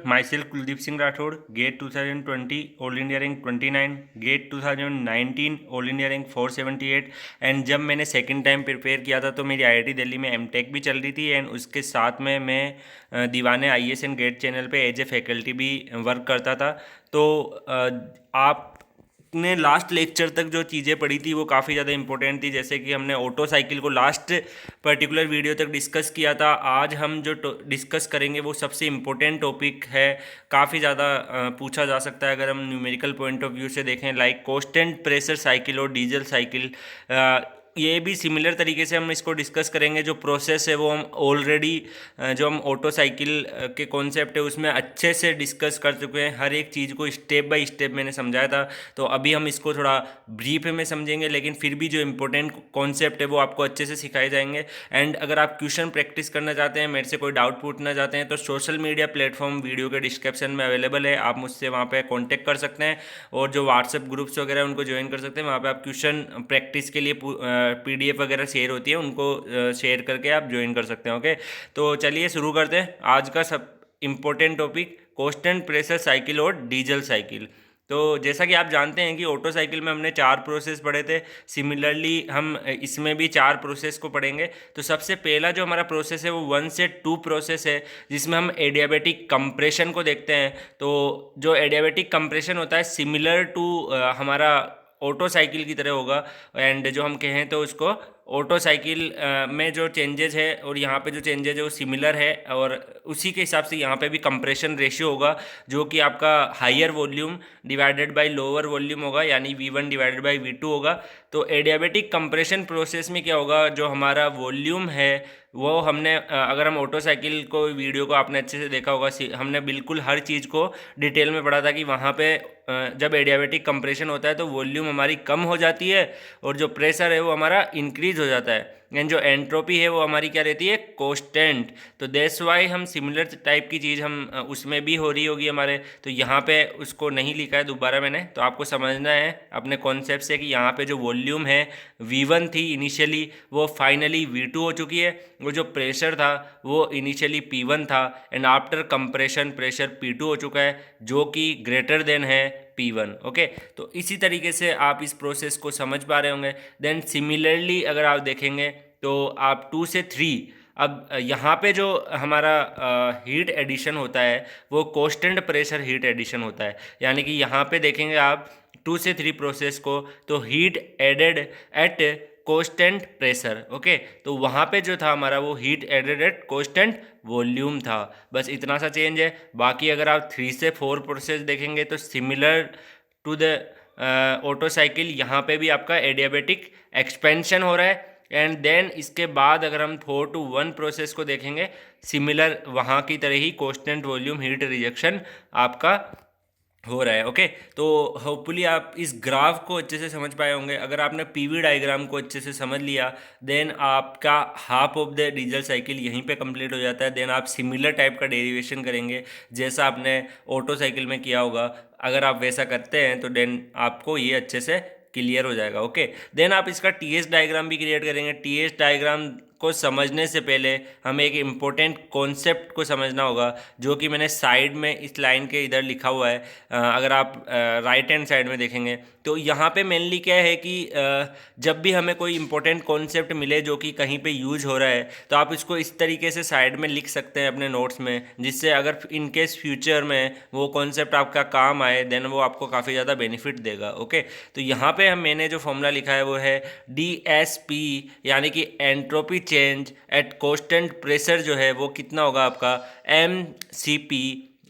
Myself Kuldeep Singh Rathore, GATE 2020 all India rank 29, GATE 2019 all India rank 478। And जब मैंने second time prepare किया था तो मेरी आईआईटी दिल्ली में एमटेक भी चल रही थी एंड उसके साथ में मैं दीवाने आईएएस एंड गेट चैनल पे एज ए फैकल्टी भी वर्क करता था। तो आपने लास्ट लेक्चर तक जो चीज़ें पढ़ी थी वो काफ़ी ज़्यादा इंपॉर्टेंट थी, जैसे कि हमने ऑटो साइकिल को लास्ट पर्टिकुलर वीडियो तक डिस्कस किया था। आज हम जो डिस्कस करेंगे वो सबसे इम्पोर्टेंट टॉपिक है, काफ़ी ज़्यादा पूछा जा सकता है अगर हम न्यूमेरिकल पॉइंट ऑफ व्यू से देखें, लाइक कांस्टेंट प्रेशर साइकिल और डीजल साइकिल। ये भी सिमिलर तरीके से हम इसको डिस्कस करेंगे। जो प्रोसेस है वो हम ऑलरेडी जो हम ऑटो साइकिल के कॉन्सेप्ट है उसमें अच्छे से डिस्कस कर चुके हैं, हर एक चीज़ को स्टेप बाय स्टेप मैंने समझाया था। तो अभी हम इसको थोड़ा ब्रीफ में समझेंगे, लेकिन फिर भी जो इम्पोर्टेंट कॉन्सेप्ट है वो आपको अच्छे से सिखाए जाएंगे। एंड अगर आप क्वेश्चन प्रैक्टिस करना चाहते हैं, मेरे से कोई डाउट पूछना चाहते हैं, तो सोशल मीडिया प्लेटफॉर्म वीडियो के डिस्क्रिप्शन में अवेलेबल है, आप मुझसे वहाँ पे कांटेक्ट कर सकते हैं। और जो व्हाट्सएप ग्रुप्स वगैरह हैं उनको ज्वाइन कर सकते हैं, वहाँ पे आप क्वेश्चन प्रैक्टिस के लिए पीडीएफ वगैरह शेयर होती है, उनको शेयर करके आप ज्वाइन कर सकते हैं। ओके, तो चलिए शुरू करते हैं आज का सब important topic, constant pressure cycle और डीजल साइकिल। तो जैसा कि आप जानते हैं कि ऑटो साइकिल में हमने 4 प्रोसेस पढ़े थे, सिमिलरली हम इसमें भी 4 प्रोसेस को पढ़ेंगे। तो सबसे पहला जो हमारा प्रोसेस है वो 1 से 2 प्रोसेस है, जिसमें हम एडियाबेटिक कंप्रेशन को देखते हैं। तो जो एडियाबेटिक कंप्रेशन होता है सिमिलर टू हमारा ऑटो साइकिल की तरह होगा। एंड जो हम कहें तो उसको ऑटो साइकिल में जो चेंजेस है और यहाँ पे जो चेंजेस है वो सिमिलर है, और उसी के हिसाब से यहाँ पे भी कंप्रेशन रेशियो होगा, जो कि आपका higher volume divided by lower volume होगा, यानी V1 डिवाइडेड बाय V2 होगा। तो एडियाबेटिक कंप्रेशन प्रोसेस में क्या होगा, जो हमारा वॉल्यूम है वो हमने अगर हम ऑटो साइकिल को वीडियो को आपने अच्छे से देखा होगा, हमने बिल्कुल हर चीज़ को डिटेल में पढ़ा था कि वहाँ पे जब एडियाबेटिक कंप्रेशन होता है तो वॉल्यूम हमारी कम हो जाती है और जो प्रेशर है वो हमारा इंक्रीज हो जाता है, एंड जो एंट्रोपी है वो हमारी क्या रहती है, कांस्टेंट। तो दैट्स वाई हम सिमिलर टाइप की चीज़ हम उसमें भी हो रही होगी हमारे। तो यहाँ पे उसको नहीं लिखा है दोबारा मैंने, तो आपको समझना है अपने कॉन्सेप्ट से कि यहाँ पे जो वॉल्यूम है V1 थी इनिशियली, वो फाइनली V2 हो चुकी है। वो जो प्रेशर था वो इनिशियली P1 था, and after compression pressure P2 हो चुका है, जो कि ग्रेटर देन है P1। ओके, तो इसी तरीके से आप इस प्रोसेस को समझ पा रहे होंगे। देन सिमिलरली अगर आप देखेंगे तो आप 2 से 3, अब यहाँ पे जो हमारा हीट एडिशन होता है वो कांस्टेंट प्रेशर हीट एडिशन होता है, यानी कि यहाँ पे देखेंगे आप 2 से 3 प्रोसेस को, तो heat added at constant pressure. Okay, तो वहाँ पे जो था हमारा वो heat added at constant volume था, बस इतना सा चेंज है। बाकी अगर आप 3 से 4 प्रोसेस देखेंगे तो similar to the Otto cycle, यहाँ पे भी आपका एडियाबेटिक एक्सपेंशन हो रहा है। एंड देन इसके बाद अगर हम 4 to 1 प्रोसेस को देखेंगे, सिमिलर वहाँ की तरह ही कांस्टेंट वॉल्यूम हीट रिजेक्शन आपका हो रहा है। ओके, तो होपफुली आप इस ग्राफ को अच्छे से समझ पाए होंगे। अगर आपने पीवी डायग्राम को अच्छे से समझ लिया, देन आपका half of the diesel cycle यहीं पे कंप्लीट हो जाता है। देन आप सिमिलर टाइप का डेरिवेशन करेंगे जैसा आपने ऑटो साइकिल में किया होगा। अगर आप वैसा करते हैं तो देन आपको ये अच्छे से क्लियर हो जाएगा। ओके, देन आप इसका टीएस डायग्राम भी क्रिएट करेंगे। टीएस डायग्राम को समझने से पहले हमें एक इम्पोर्टेंट कॉन्सेप्ट को समझना होगा, जो कि मैंने साइड में इस लाइन के इधर लिखा हुआ है। अगर आप राइट हैंड साइड में देखेंगे तो यहाँ पे मेनली क्या है कि जब भी हमें कोई इम्पोर्टेंट कॉन्सेप्ट मिले जो कि कहीं पे यूज हो रहा है, तो आप इसको इस तरीके से साइड में लिख सकते हैं अपने नोट्स में, जिससे अगर इन केस फ्यूचर में वो कॉन्सेप्ट आपका काम आए देन वो आपको काफ़ी ज़्यादा बेनिफिट देगा। ओके, तो यहाँ पे मैंने जो फॉर्मूला लिखा है वो है DSP, यानी कि entropy change at constant pressure जो है वो कितना होगा आपका MCP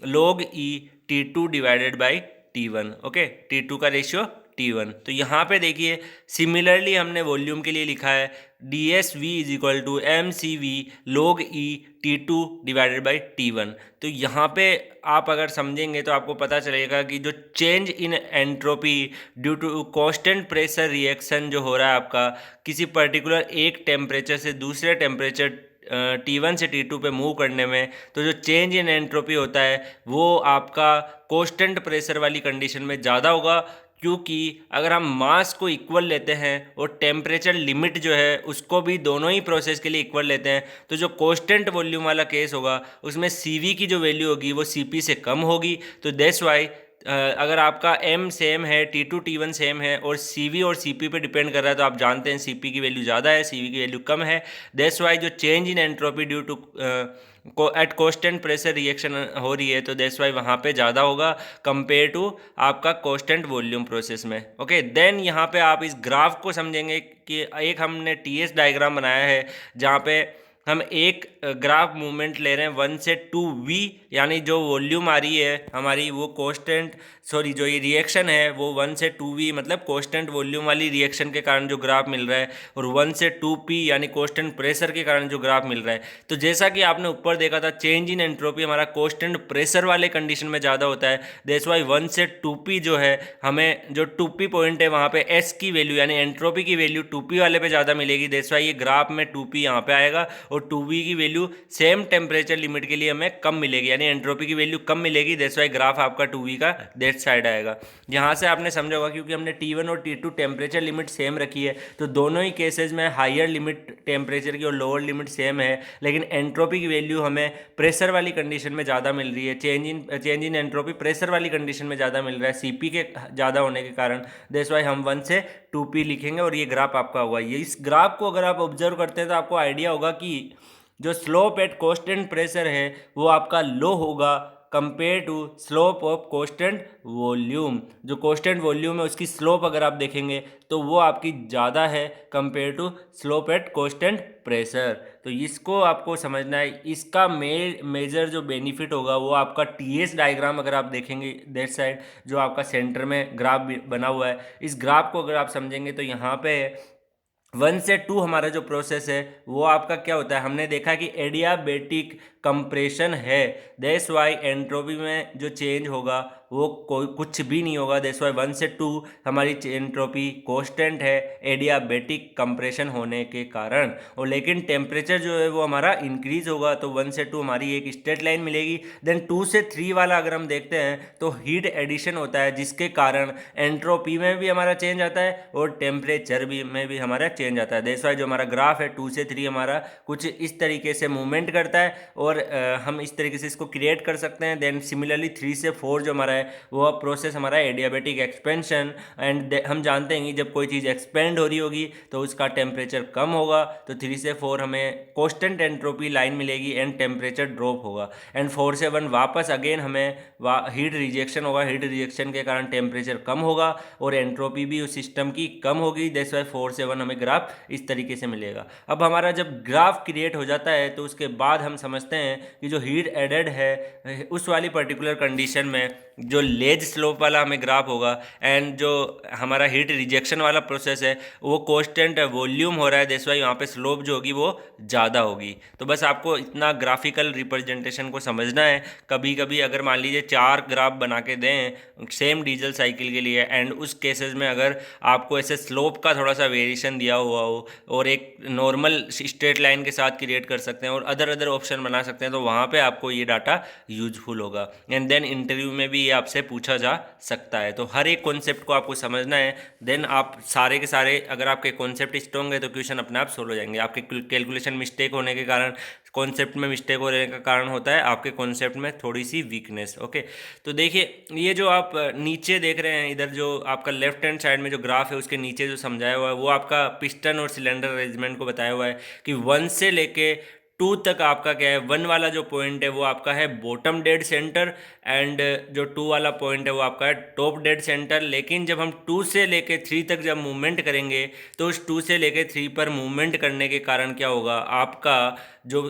log E T2 divided by T1। Okay, T2 का रेशियो T1। तो यहाँ पे देखिए सिमिलरली हमने वॉल्यूम के लिए लिखा है DSV is equal to MCV log E T2 divided by T1। तो यहाँ पे आप अगर समझेंगे तो आपको पता चलेगा कि जो change in entropy due to constant pressure reaction जो हो रहा है आपका किसी पर्टिकुलर एक टेम्परेचर से दूसरे टेम्परेचर T1 से T2 पे मूव करने में, तो जो चेंज इन एंट्रोपी होता है वो आपका कांस्टेंट प्रेशर वाली कंडीशन में ज़्यादा होगा, क्योंकि अगर हम मास को इक्वल लेते हैं और टेम्परेचर लिमिट जो है उसको भी दोनों ही प्रोसेस के लिए इक्वल लेते हैं, तो जो कांस्टेंट वॉल्यूम वाला केस होगा उसमें CV की जो वैल्यू होगी वो CP से कम होगी। तो दैट्स वाई अगर आपका M सेम है, T2 T1 सेम है और CV और CP पे डिपेंड कर रहा है, तो आप जानते हैं CP की वैल्यू ज़्यादा है, CV की वैल्यू कम है। दैट्स वाई जो change in entropy due to at constant pressure reaction हो रही है, तो दैट्स वाई वहाँ पे ज़्यादा होगा कंपेयर टू आपका कांस्टेंट वॉल्यूम प्रोसेस में। ओके, देन यहाँ पे आप इस ग्राफ को समझेंगे कि एक हमने TS डायग्राम बनाया है जहाँ पे हम एक ग्राफ मूवमेंट ले रहे हैं 1 से 2V, यानी जो वॉल्यूम आ रही है हमारी वो कांस्टेंट, सॉरी जो ये रिएक्शन है वो 1 से 2V मतलब कांस्टेंट वॉल्यूम वाली रिएक्शन के कारण जो ग्राफ मिल रहा है, और 1 से 2P यानी कांस्टेंट प्रेशर के कारण जो ग्राफ मिल रहा है। तो जैसा कि आपने ऊपर देखा था, चेंज इन एंट्रोपी हमारा कांस्टेंट प्रेशर वाले कंडीशन में ज़्यादा होता है। दैट्स वाई 1 से 2P जो है, हमें जो 2P पॉइंट है वहाँ पे S की वैल्यू यानी एंट्रोपी की वैल्यू 2P वाले पे ज़्यादा मिलेगी। दैट्स वाई ये ग्राफ में 2P यहाँ पे आएगा और 2V की वैल्यू सेम टेम्परेचर लिमिट के लिए हमें कम मिलेगी, यानी एंट्रोपी की वैल्यू कम मिलेगी। दैट्स वाई ग्राफ आपका 2V का दैट साइड आएगा। यहाँ से आपने समझा होगा क्योंकि हमने T1 और T2 टेम्परेचर लिमिट सेम रखी है, तो दोनों ही केसेज में हायर लिमिट टेम्परेचर की और लोअर लिमिट सेम है, लेकिन एंट्रोपी की वैल्यू हमें प्रेशर वाली कंडीशन में ज़्यादा मिल रही है। चेंज इन एंट्रोपी प्रेशर वाली कंडीशन में ज़्यादा मिल रहा है CP के ज़्यादा होने के कारण। दैट्स वाई हम 1 से 2P लिखेंगे और ये ग्राफ आपका होगा। ये इस ग्राफ को अगर आप ऑब्जर्व करते हैं तो आपको आइडिया होगा कि जो स्लोप एट कांस्टेंट प्रेशर है वो आपका लो होगा compare to slope of constant volume. जो कांस्टेंट वॉल्यूम है उसकी स्लोप अगर आप देखेंगे तो वो आपकी ज़्यादा है compare to slope at constant pressure. तो इसको आपको समझना है। इसका मेजर जो बेनिफिट होगा वो आपका TS डायग्राम अगर आप देखेंगे दैट साइड, जो आपका सेंटर में ग्राफ बना हुआ है, इस ग्राफ को अगर आप समझेंगे तो यहाँ पे 1 से 2 हमारा जो प्रोसेस है वो आपका क्या होता है, हमने देखा कि एडियाबेटिक कंप्रेशन है। दैट्स वाई एंट्रोपी में जो चेंज होगा वो कोई कुछ भी नहीं होगा। दैट्स वाई 1 से 2 हमारी एंट्रोपी कांस्टेंट है एडियाबेटिक कंप्रेशन होने के कारण, और लेकिन टेम्परेचर जो है वो हमारा इंक्रीज होगा, तो 1 से 2 हमारी एक स्ट्रेट लाइन मिलेगी। देन 2 से 3 वाला अगर हम देखते हैं तो हीट एडिशन होता है, जिसके कारण एंट्रोपी में भी हमारा चेंज आता है और टेम्परेचर भी में भी हमारा चेंज आता है। दैट्स वाई जो हमारा ग्राफ है 2 से 3 हमारा कुछ इस तरीके से मूवमेंट करता है और हम इस तरीके से इसको क्रिएट कर सकते हैं। देन सिमिलरली 3 से 4 जो हमारा है वो प्रोसेस हमारा एडियाबेटिक एक्सपेंशन, एंड हम जानते हैं कि जब कोई चीज़ एक्सपेंड हो रही होगी तो उसका टेम्परेचर कम होगा, तो 3 से 4 हमें कांस्टेंट एंट्रोपी लाइन मिलेगी एंड टेम्परेचर ड्रॉप होगा। एंड 4 से 1 वापस अगेन हमें हीट रिजेक्शन होगा, हीट रिजेक्शन के कारण टेम्परेचर कम होगा और एंट्रोपी भी उस सिस्टम की कम होगी। दैट्स वाई 4 से 1 हमें ग्राफ इस तरीके से मिलेगा। अब हमारा जब ग्राफ क्रिएट हो जाता है तो उसके बाद हम समझते हैं कि जो हीट एडेड है उस वाली पर्टिकुलर कंडीशन में जो लेज स्लोप वाला हमें ग्राफ होगा, एंड जो हमारा हीट रिजेक्शन वाला प्रोसेस है वो कांस्टेंट वॉल्यूम हो रहा है। दैट्स वाई वहाँ पे स्लोप जो होगी वो ज़्यादा होगी। तो बस आपको इतना ग्राफिकल रिप्रेजेंटेशन को समझना है। कभी कभी अगर मान लीजिए 4 ग्राफ बना के दें सेम डीजल साइकिल के लिए, एंड उस केसेस में अगर आपको ऐसे स्लोप का थोड़ा सा वेरिएशन दिया हुआ हो और एक नॉर्मल स्ट्रेट लाइन के साथ क्रिएट कर सकते हैं और अदर ऑप्शन बना सकते हैं, तो वहाँ पे आपको ये डाटा यूजफुल होगा। एंड देन इंटरव्यू में भी ये आपसे पूछा जा सकता है। तो हर एक कॉन्सेप्ट को आपको समझना है, देन आप सारे के सारे अगर आपके कॉन्सेप्ट स्ट्रॉन्ग है तो क्वेश्चन अपने आप सोल्व हो जाएंगे। आपके कैलकुलेशन मिस्टेक होने के कारण, कॉन्सेप्ट में मिस्टेक होने का कारण होता है आपके कॉन्सेप्ट में थोड़ी सी वीकनेस। ओके, तो देखिए ये जो आप नीचे देख रहे हैं, इधर जो आपका लेफ्ट हैंड साइड में जो ग्राफ है उसके नीचे जो समझाया हुआ है वो आपका पिस्टन और सिलेंडर अरेंजमेंट को बताया हुआ है कि 1 से लेके 2 तक आपका क्या है, 1 वाला जो पॉइंट है वो आपका है बॉटम डेड सेंटर, एंड जो 2 वाला पॉइंट है वो आपका है टॉप डेड सेंटर। लेकिन जब हम 2 से लेके 3 तक जब मूवमेंट करेंगे तो उस 2 से लेके 3 पर मूवमेंट करने के कारण क्या होगा, आपका जो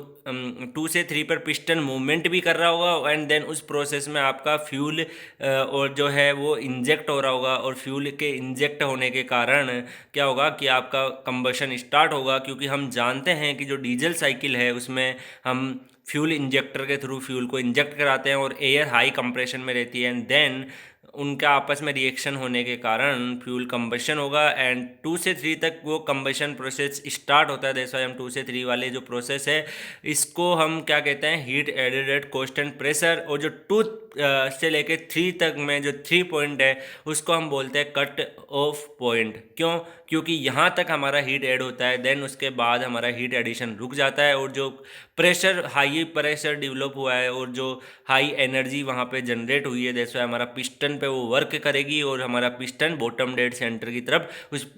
2 से 3 पर पिस्टन मूवमेंट भी कर रहा होगा, एंड देन उस प्रोसेस में आपका फ्यूल और जो है वो इंजेक्ट हो रहा होगा, और फ्यूल के इंजेक्ट होने के कारण क्या होगा कि आपका कंबशन स्टार्ट होगा। क्योंकि हम जानते हैं कि जो डीजल साइकिल है उसमें हम फ्यूल इंजेक्टर के थ्रू फ्यूल को इंजेक्ट कराते हैं और एयर हाई कंप्रेशन में रहती है, एंड देन उनका आपस में रिएक्शन होने के कारण फ्यूल कंबशन होगा एंड 2 से 3 तक वो कंबशन प्रोसेस स्टार्ट होता है। जैसे हम 2 से 3 वाले जो प्रोसेस है इसको हम क्या कहते हैं, heat added at constant pressure. और जो 2 से लेके 3 तक में जो 3 पॉइंट है उसको हम बोलते हैं कट ऑफ पॉइंट। क्यों? क्योंकि यहाँ तक हमारा हीट ऐड होता है, देन उसके बाद हमारा हीट एडिशन रुक जाता है और जो प्रेशर, हाई प्रेशर डेवलप हुआ है और जो हाई एनर्जी वहाँ पे जनरेट हुई है, जैसे हमारा पिस्टन पे वो वर्क करेगी और हमारा पिस्टन बॉटम डेड सेंटर की तरफ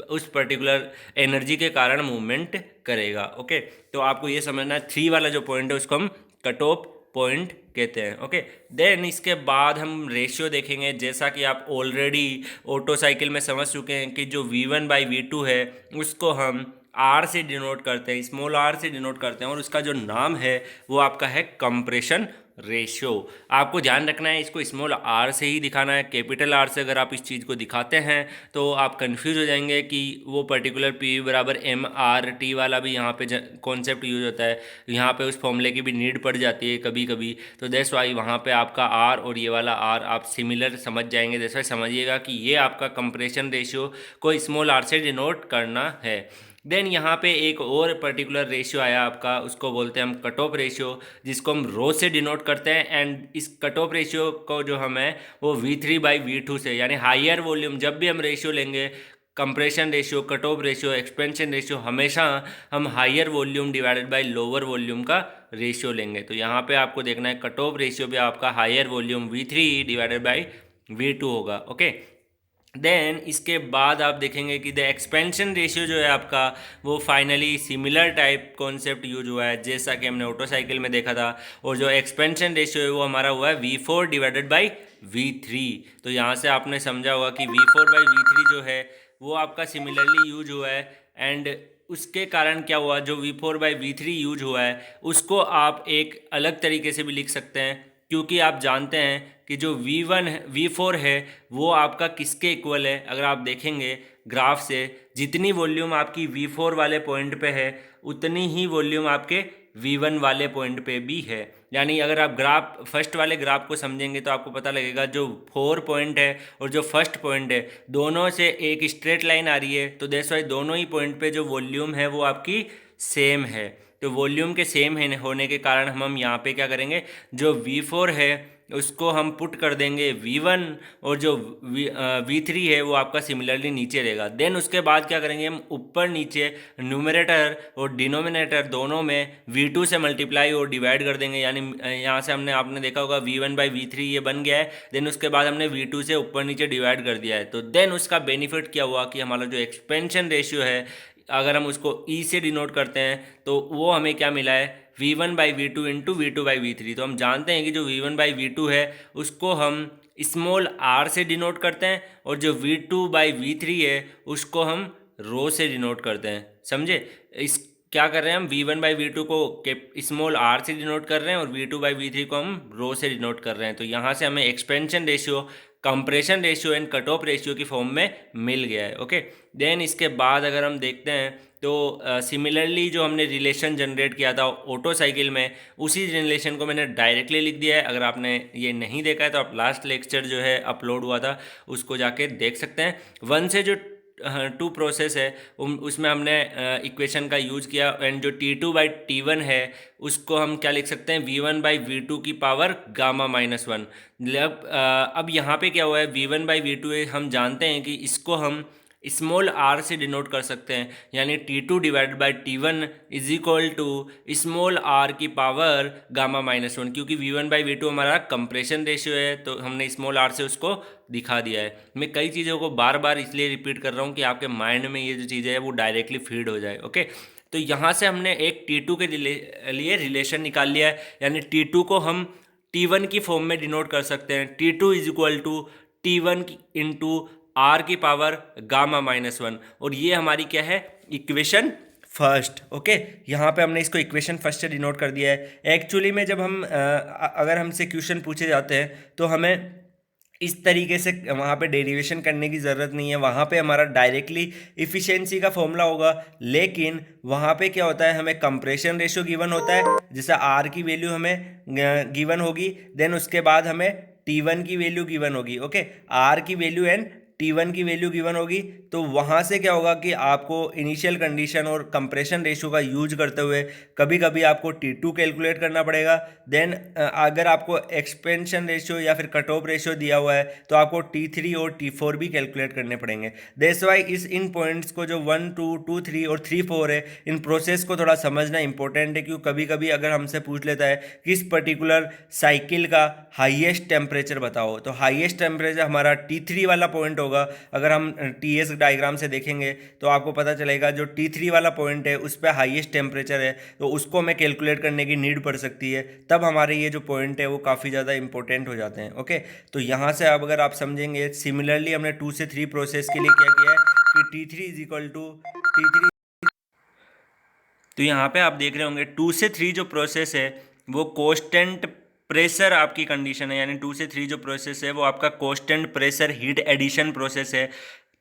उस पर्टिकुलर एनर्जी के कारण मूवमेंट करेगा। ओके, तो आपको ये समझना है 3 वाला जो पॉइंट है उसको हम कट ऑफ पॉइंट कहते हैं। ओके, देन इसके बाद हम रेशियो देखेंगे। जैसा कि आप ऑलरेडी ऑटो साइकिल में समझ चुके हैं कि जो V1/V2 है उसको हम आर से डिनोट करते हैं, स्मॉल आर से डिनोट करते हैं और उसका जो नाम है वो आपका है कंप्रेशन रेशियो। आपको ध्यान रखना है इसको स्मॉल आर से ही दिखाना है। कैपिटल आर से अगर आप इस चीज़ को दिखाते हैं तो आप कंफ्यूज हो जाएंगे कि वो पर्टिकुलर P=MRT वाला भी यहाँ पे कॉन्सेप्ट यूज होता है। यहाँ पे उस फॉर्मूले की भी नीड पड़ जाती है कभी कभी, तो दैट्स वाई वहाँ पे आपका आर और ये वाला आर आप सिमिलर समझ जाएंगे। दैट्स वाई समझिएगा कि ये आपका कंप्रेशन रेशियो को स्मॉल आर से डिनोट करना है। देन यहाँ पे एक और पर्टिकुलर रेशियो आया आपका, उसको बोलते हैं हम कट ऑफ रेशियो, जिसको हम रो से डिनोट करते हैं। एंड इस कट ऑफ रेशियो को जो हमें वो V3/V2 से, यानी हायर वॉल्यूम, जब भी हम रेशियो लेंगे compression ratio, cut off ratio, expansion ratio, हमेशा हम higher volume divided by lower volume का रेशियो लेंगे। तो यहाँ पे आपको देखना है कट ऑफ रेशियो भी आपका हायर वॉल्यूम V3/V2 होगा। ओके, देन इसके बाद आप देखेंगे कि द एक्सपेंशन रेशियो जो है आपका वो finally similar type concept use हुआ है जैसा कि हमने ऑटो साइकिल में देखा था। और जो एक्सपेंशन रेशियो है वो हमारा हुआ है V4/V3। तो यहाँ से आपने समझा होगा कि V4/V3 जो है वो आपका सिमिलरली यूज हुआ है। एंड उसके कारण क्या हुआ, जो V4/V3 यूज हुआ है उसको आप एक अलग तरीके से भी लिख सकते हैं, क्योंकि आप जानते हैं कि जो V4 है वो आपका किसके इक्वल है। अगर आप देखेंगे ग्राफ से, जितनी वॉल्यूम आपकी V4 वाले पॉइंट पे है उतनी ही वॉल्यूम आपके V1 वाले पॉइंट पे भी है। यानी अगर आप ग्राफ, फर्स्ट वाले ग्राफ को समझेंगे तो आपको पता लगेगा जो 4 पॉइंट है और जो फर्स्ट पॉइंट है दोनों से एक स्ट्रेट लाइन आ रही है। तो दैट्स वाई दोनों ही पॉइंट पे जो वॉल्यूम है वो आपकी सेम है। तो वॉल्यूम के सेम होने के कारण हम यहाँ पे क्या करेंगे, जो V4 है उसको हम पुट कर देंगे V1 और जो V3 है वो आपका सिमिलरली नीचे रहेगा। देन उसके बाद क्या करेंगे, हम ऊपर नीचे न्यूमरेटर और डिनोमिनेटर दोनों में V2 से मल्टीप्लाई और डिवाइड कर देंगे। यानी यहाँ से आपने देखा होगा V1/V3 ये बन गया है। देन उसके बाद हमने V2 से ऊपर नीचे डिवाइड कर दिया है। तो देन उसका बेनिफिट क्या हुआ कि हमारा जो एक्सपेंशन रेशियो है अगर हम उसको E से डिनोट करते हैं तो वो हमें क्या मिला है, V1/V2 इंटू V2/V3। तो हम जानते हैं कि जो V1/V2 है उसको हम स्मॉल r से डिनोट करते हैं और जो V2/V3 है उसको हम रो से डिनोट करते हैं। समझे? इस क्या कर रहे हैं हम, V1/V2 को स्मॉल r से डिनोट कर रहे हैं और V2/V3 को हम रो से डिनोट कर रहे हैं। तो यहाँ से हमें expansion ratio, compression ratio and cut off ratio की फॉर्म में मिल गया है। ओके, देन इसके बाद अगर हम देखते हैं तो सिमिलरली जो हमने रिलेशन जनरेट किया था ऑटो साइकिल में, उसी रिलेशन को मैंने डायरेक्टली लिख दिया है। अगर आपने ये नहीं देखा है तो आप लास्ट लेक्चर जो है अपलोड हुआ था उसको जाके देख सकते हैं। 1 से जो 2 प्रोसेस है उसमें हमने इक्वेशन का यूज़ किया। एंड जो T2/T1 है उसको हम क्या लिख सकते हैं, V1/V2 की पावर गामा-1। अब यहाँ पे क्या हुआ है, V1/V2 है, हम जानते हैं कि इसको हम स्मॉल r से डिनोट कर सकते हैं। यानी T2/T1 is equal to small r की पावर गामा-1, क्योंकि V1/V2 हमारा कंप्रेशन रेशियो है तो हमने स्मॉल r से उसको दिखा दिया है। मैं कई चीज़ों को बार बार इसलिए रिपीट कर रहा हूँ कि आपके माइंड में ये जो चीज़ें है वो डायरेक्टली फीड हो जाए। ओके, तो यहाँ से हमने एक T2 के लिए रिलेशन निकाल लिया है। यानी T2 को हम T1 की फॉर्म में डिनोट कर सकते हैं। T2 is equal to T1 into r की पावर गामा-1। और ये हमारी क्या है, इक्वेशन फर्स्ट। ओके, यहाँ पे हमने इसको इक्वेशन फर्स्ट से डिनोट कर दिया है। एक्चुअली में जब हम अगर हमसे क्वेश्चन पूछे जाते हैं तो हमें इस तरीके से वहाँ पे डेरिवेशन करने की ज़रूरत नहीं है। वहाँ पे हमारा डायरेक्टली इफ़िशियंसी का फॉर्मूला होगा, लेकिन वहाँ पे क्या होता है, हमें कंप्रेशन रेशियो गिवन होता है, जैसे R की वैल्यू हमें गिवन होगी। देन उसके बाद हमें T1 की वैल्यू गिवन होगी, ओके, R की वैल्यू एंड T1 की वैल्यू गिवन होगी, तो वहाँ से क्या होगा कि आपको इनिशियल कंडीशन और कंप्रेशन रेशियो का यूज करते हुए कभी कभी आपको T2 कैलकुलेट करना पड़ेगा। देन अगर आपको एक्सपेंशन रेशियो या फिर कट ऑफ रेशियो दिया हुआ है तो आपको T3 और T4 भी कैलकुलेट करने पड़ेंगे। दैट्स वाई इन पॉइंट्स को जो 1 2 2 3 और 3 4 है, इन प्रोसेस को थोड़ा समझना इंपॉर्टेंट है, क्योंकि कभी कभी अगर हमसे पूछ लेता है किस पर्टिकुलर साइकिल का हाईएस्ट टेम्परेचर बताओ, तो हाईएस्ट टेम्परेचर हमारा T3 वाला पॉइंट होगा। अगर हम TS डायग्राम से देखेंगे तो आपको पता चलेगा जो T3 वाला पॉइंट है उस पर हाईएस्ट टेम्परेचर है, तो उसको हमें कैलकुलेट करने की नीड पड़ सकती है, तब हमारे ये जो पॉइंट है वो काफ़ी ज़्यादा इंपॉर्टेंट हो जाते हैं। ओके, तो यहाँ से अब अगर आप समझेंगे, सिमिलरली हमने 2 से 3 प्रोसेस के लिए क्या किया है कि T3 is equal to T3। तो यहाँ पे आप देख रहे होंगे 2 से 3 जो प्रोसेस है वो कोस्टेंट प्रेशर आपकी कंडीशन है, यानी 2 से 3 जो प्रोसेस है वो आपका constant pressure heat addition process है।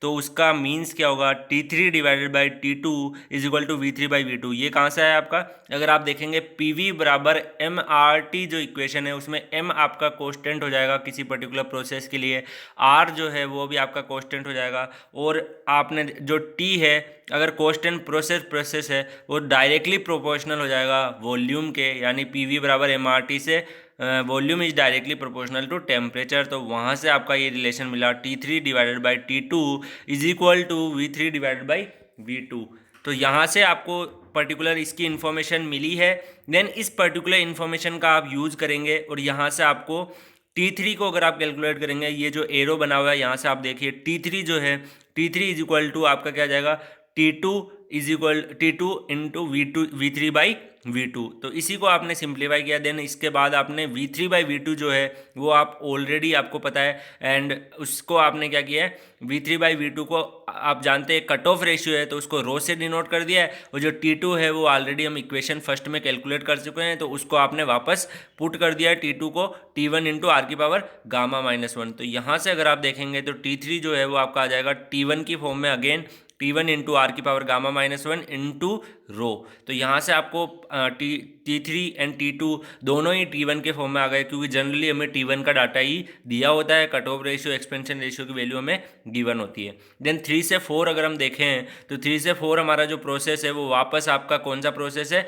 तो उसका मीन्स क्या होगा, T3 divided by T2 is equal to V3 by V2। ये कहाँ से है आपका, अगर आप देखेंगे PV बराबर MRT जो इक्वेशन है उसमें M आपका कोस्टेंट हो जाएगा किसी पर्टिकुलर प्रोसेस के लिए, R जो है वो भी आपका कोस्टेंट हो जाएगा, और आपने जो T है अगर कोस्टेंट प्रोसेस है वो डायरेक्टली प्रोपोर्शनल हो जाएगा वॉल्यूम के, यानी PV बराबर MRT से volume is directly proportional to temperature. तो वहाँ से आपका ये रिलेशन मिला T3 divided by T2 is equal to V3 divided by V2। तो यहाँ से आपको पर्टिकुलर इसकी इन्फॉर्मेशन मिली है। देन इस पर्टिकुलर इन्फॉर्मेशन का आप यूज़ करेंगे और यहाँ से आपको T3 को अगर आप कैलकुलेट करेंगे, ये जो एरो बना हुआ है यहाँ से आप देखिए T3 जो है, T3 इज इक्वल टू आपका क्या जाएगा, T2 is equal T2 into V3 by V2। तो इसी को आपने सिंप्लीफाई किया, देन इसके बाद आपने V3 बाई V2 जो है वो आप ऑलरेडी आपको पता है, एंड उसको आपने क्या किया है, V3 बाई V2 को आप जानते हैं कट ऑफ रेशियो है तो उसको रो से डिनोट कर दिया है, और जो T2 है वो ऑलरेडी हम इक्वेशन फर्स्ट में कैलकुलेट कर चुके हैं, तो उसको आपने वापस पुट कर दिया है T2 को T1 इंटू आर की पावर गामा -1। तो यहाँ से अगर आप देखेंगे तो T3 जो है वो आपका आ जाएगा T1 की फॉर्म में, अगेन T1 इंटू आर की पावर गामा -1 इंटू रो। तो यहाँ से आपको T3 एंड T2 दोनों ही T1 के फॉर्म में आ गए, क्योंकि जनरली हमें T1 का डाटा ही दिया होता है, cut off ratio expansion ratio की वैल्यू हमें गिवन होती है। देन 3 से 4 अगर हम देखें तो 3 से 4 हमारा जो प्रोसेस है वो वापस आपका कौन सा प्रोसेस है,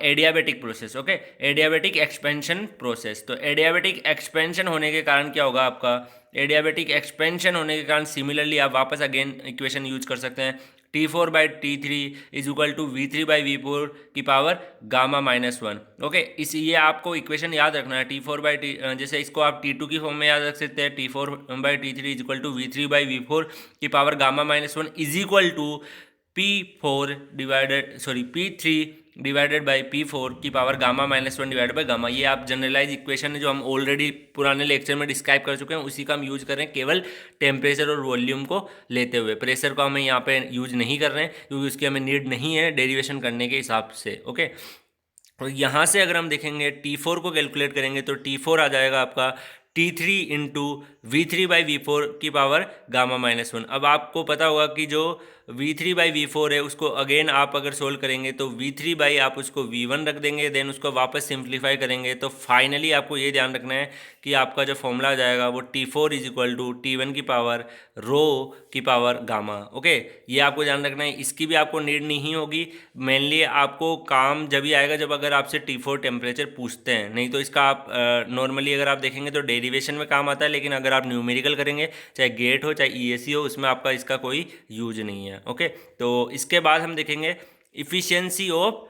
adiabatic process. Okay, adiabatic expansion process. तो एडियाबेटिक एक्सपेंशन होने के कारण क्या होगा आपका, एडियाबेटिक एक्सपेंशन होने के कारण सिमिलरली आप वापस अगेन इक्वेशन यूज कर सकते हैं, T4 by T3 is equal to V3 by V4 की पावर गामा -1। ओके, इस ये आपको इक्वेशन याद रखना है, T4 बाई जैसे इसको आप T2 की फॉर्म में याद रख सकते हैं, T4 by T3 is equal to V3 by V4 की power gamma -1 is equal to P3 divided by P4 की power gamma -1 divided by gamma. ये आप जनरलाइज इक्वेशन है जो हम ऑलरेडी पुराने लेक्चर में डिस्क्राइब कर चुके हैं, उसी का हम यूज कर रहे हैं केवल टेम्परेचर और वॉल्यूम को लेते हुए। प्रेशर को हमें यहाँ पे यूज नहीं कर रहे हैं क्योंकि उसकी हमें नीड नहीं है डेरिवेशन करने के हिसाब से। ओके, और यहाँ से अगर हम देखेंगे T4 को कैलकुलेट करेंगे तो T4 आ जाएगा आपका T3 into V3 by V4 की पावर गामा -1। अब आपको पता होगा कि जो V3 बाई V4 है उसको अगेन आप अगर सोल्व करेंगे तो V3 बाई आप उसको V1 रख देंगे, देन उसको वापस सिंप्लीफाई करेंगे, तो फाइनली आपको ये ध्यान रखना है कि आपका जो फॉर्मूला आ जाएगा वो T4 is equal to T1 की पावर रो की पावर गामा। ओके, ये आपको ध्यान रखना है, इसकी भी आपको नीड नहीं होगी, मेनली आपको काम जब ही आएगा जब अगर आपसे T4 टेम्परेचर पूछते हैं, नहीं तो इसका आप नॉर्मली अगर आप देखेंगे तो डेरिवेशन में काम आता है, लेकिन अगर आप न्यूमेरिकल करेंगे चाहे गेट हो चाहे EAC हो उसमें आपका इसका कोई यूज नहीं है। ओके, तो इसके बाद हम देखेंगे efficiency of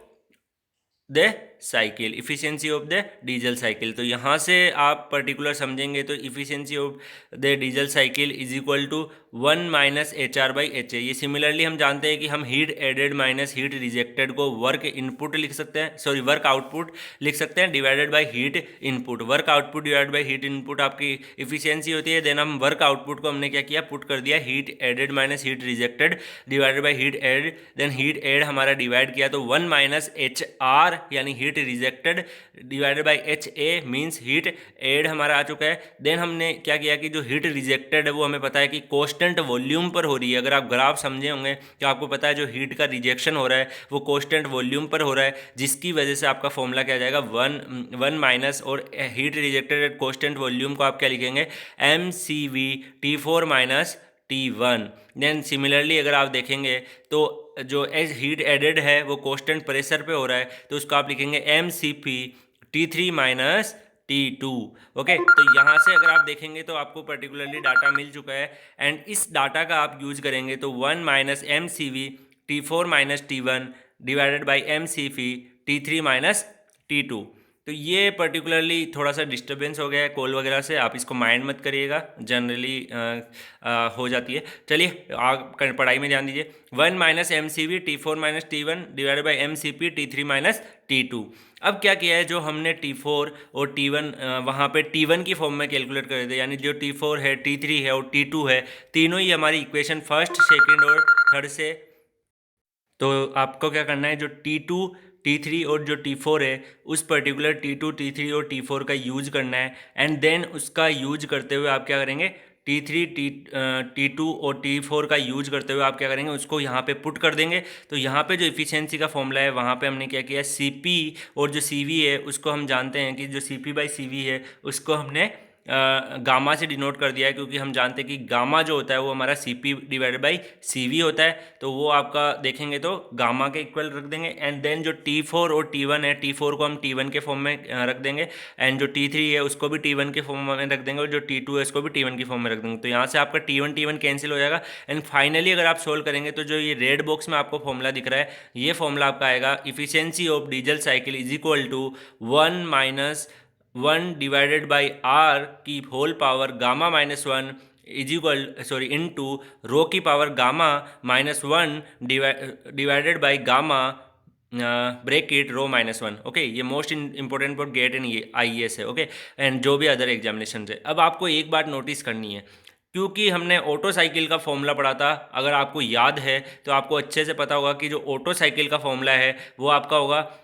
the cycle, efficiency of the diesel cycle. तो यहाँ से आप पर्टिकुलर समझेंगे तो efficiency of the diesel cycle is equal to 1 minus HR by HA। ये सिमिलरली हम जानते हैं कि हम heat added minus heat rejected को वर्क इनपुट लिख सकते हैं, वर्क आउटपुट लिख सकते हैं divided by heat input. Work output divided by heat input आपकी इफिशियंसी होती है। देन हम वर्क आउटपुट को हमने क्या किया, पुट कर दिया heat added minus heat rejected divided by heat add, then heat add हमारा डिवाइड किया तो 1 माइनस HR यानी heat heat rejected divided by H A means heat add हमारा आ चुका है। देन हमने क्या किया कि जो हीट रिजेक्टेड है वो हमें पता है कि कांस्टेंट वॉल्यूम पर हो रही है। अगर आप ग्राफ समझे होंगे तो आपको पता है जो हीट का रिजेक्शन हो रहा है वो कांस्टेंट वॉल्यूम पर हो रहा है, जिसकी वजह से आपका फॉर्मूला क्या आ जाएगा, वन माइनस और heat rejected eight constant volume को आप क्या लिखेंगे, MCV T4 minus T1। Then similarly अगर आप देखेंगे तो जो एज हीट एडेड है वो कांस्टेंट प्रेशर पे हो रहा है, तो उसको आप लिखेंगे MCP T3 minus T2। Okay, तो यहाँ से अगर आप देखेंगे तो आपको पर्टिकुलरली डाटा मिल चुका है, एंड इस डाटा का आप यूज करेंगे तो 1 minus MCV T4 minus T1 divided by MCV T3 minus T2। तो ये पर्टिकुलरली थोड़ा सा डिस्टर्बेंस हो गया है कॉल वगैरह से, आप इसको माइंड मत करिएगा, जनरली हो जाती है। चलिए आप पढ़ाई में ध्यान दीजिए। 1 minus MCV T4 minus T1 divided by MCP T3 minus T2। अब क्या किया है, जो हमने T4 और T1 वहाँ पे T1 की फॉर्म में कैलकुलेट कर थे, यानी जो T4 है, T3 है और T2 है, तीनों ही हमारी इक्वेशन फर्स्ट, सेकेंड और थर्ड से। तो आपको क्या करना है, जो T2, T3 और जो T4 है उस पर्टिकुलर T2, T3 और T4 का यूज करना है, एंड देन उसका यूज करते हुए आप क्या करेंगे, T2 और T4 का यूज करते हुए आप क्या करेंगे, उसको यहाँ पे पुट कर देंगे। तो यहाँ पे जो इफिशियंसी का फॉर्मूला है वहाँ पे हमने क्या किया, CP और जो CV है उसको हम जानते हैं कि जो CP/CV है उसको हमने गामा से डिनोट कर दिया है, क्योंकि हम जानते हैं कि गामा जो होता है वो हमारा CP डिवाइडेड बाई CV होता है। तो वो आपका देखेंगे तो गामा के इक्वल रख देंगे, एंड देन जो T4 और T1 है, T4 को हम T1 के फॉर्म में रख देंगे, एंड जो T3 है उसको भी T1 के फॉर्म में रख देंगे, और जो T2 है उसको भी T1 की फॉर्म में रख देंगे। तो यहाँ से आपका T1 कैंसिल हो जाएगा, एंड फाइनली अगर आप सोल्व करेंगे तो जो ये रेड बॉक्स में आपको फॉर्मूला दिख रहा है, ये फॉर्मूला आपका आएगा, efficiency of diesel cycle is equal to 1 minus 1 divided by R की whole power gamma minus 1 is equal into rho की power gamma minus 1 divided by gamma bracket rho minus 1। Okay, ये most important for GATE in IES है। Okay, and जो भी other examination है। अब आपको एक बात नोटिस करनी है, क्योंकि हमने ऑटो साइकिल का फॉर्मूला पढ़ा था, अगर आपको याद है तो आपको अच्छे से पता होगा कि जो ऑटो साइकिल का फॉर्मूला है वो आपका होगा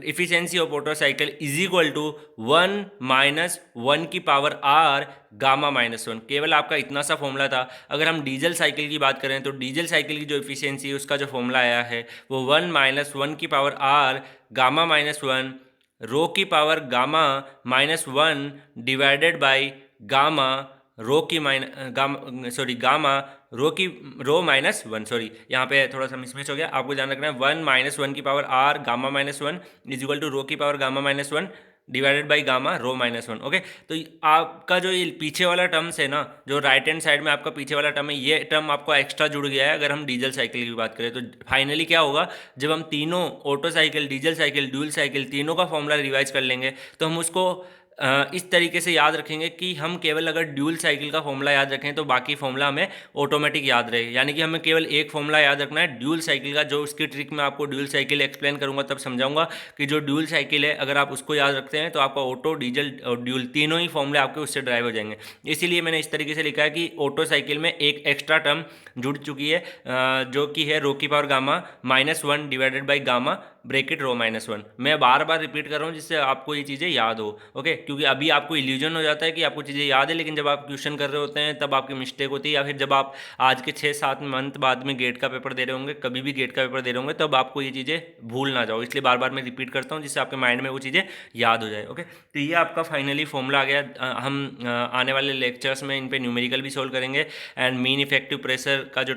efficiency of Otto cycle is equal to 1 minus 1 की पावर R गामा माइनस 1। केवल आपका इतना सा फॉर्मूला था। अगर हम डीजल साइकिल की बात करें तो डीजल साइकिल की जो इफिशियंसी है उसका जो फॉर्मूला आया है वो 1 माइनस 1 की power R gamma minus 1 rho की power gamma minus 1 divided by gamma rho की गामा रो माइनस 1। यहाँ पे थोड़ा सा मिसमैच हो गया, आपको ध्यान रखना है। 1 माइनस 1 की power R gamma minus 1 is equal to rho की power gamma minus 1 divided by gamma rho minus 1। Okay, तो आपका जो ये पीछे वाला टर्म्स है ना, जो राइट हैंड साइड में आपका पीछे वाला टर्म है, ये टर्म आपको एक्स्ट्रा जुड़ गया है अगर हम डीजल साइकिल की बात करें। तो फाइनली क्या होगा, जब हम तीनों auto cycle, diesel cycle, dual cycle तीनों का फॉर्मूला रिवाइज कर लेंगे तो हम उसको इस तरीके से याद रखेंगे कि हम केवल अगर ड्यूल साइकिल का फॉर्मूला याद रखें तो बाकी फॉर्मूला हमें ऑटोमेटिक याद रहे। यानी कि हमें केवल एक फॉर्मूला याद रखना है ड्यूल साइकिल का, जो उसकी ट्रिक मैं आपको ड्यूल साइकिल एक्सप्लेन करूंगा तब समझाऊंगा कि जो ड्यूल साइकिल है अगर आप उसको याद रखते हैं तो आपका ऑटो, डीजल और ड्यूल तीनों ही फॉर्मूले आपके उससे ड्राइव हो जाएंगे। इसीलिए मैंने इस तरीके से लिखा है कि ऑटो साइकिल में एक एक्स्ट्रा टर्म जुड़ चुकी है जो कि है रो की power gamma minus 1 divided by gamma bracket rho minus 1। मैं बार बार रिपीट कर रहा हूँ जिससे आपको ये चीज़ें याद हो। ओके, क्योंकि अभी आपको इल्यूजन हो जाता है कि आपको चीज़ें याद है, लेकिन जब आप क्वेश्चन कर रहे होते हैं तब आपकी मिस्टेक होती है, या फिर जब आप आज के 6-7 मंथ बाद में गेट का पेपर दे रहे होंगे, कभी भी गेट का पेपर दे रहे होंगे, तब आपको ये चीज़ें भूल ना जाओ। इसलिए बार बार मैं रिपीट करता हूँ जिससे आपके माइंड में वो चीज़ें याद हो जाए। ओके, तो ये आपका फाइनली फॉर्मूला आ गया। हम आने वाले लेक्चर्स में इन पर न्यूमेरिकल भी सोल्व करेंगे, एंड मीन इफेक्टिव प्रेशर का जो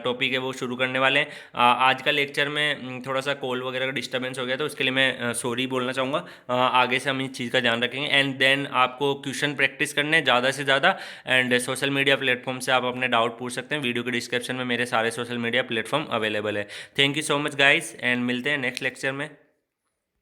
टॉपिक है वो शुरू करने वाले हैं। आज का लेक्चर में थोड़ा सा कॉल वगैरह का डिस्टर्बेंस हो गया तो उसके लिए मैं सॉरी बोलना चाहूँगा। आगे से हम इस चीज़ का ध्यान रखेंगे, एंड देन आपको क्वेश्चन प्रैक्टिस करने ज़्यादा से ज़्यादा, एंड सोशल मीडिया प्लेटफॉर्म से आप अपने डाउट पूछ सकते हैं। वीडियो के डिस्क्रिप्शन में मेरे सारे सोशल मीडिया प्लेटफॉर्म अवेलेबल है। Thank you so much guys, and मिलते हैं नेक्स्ट लेक्चर में।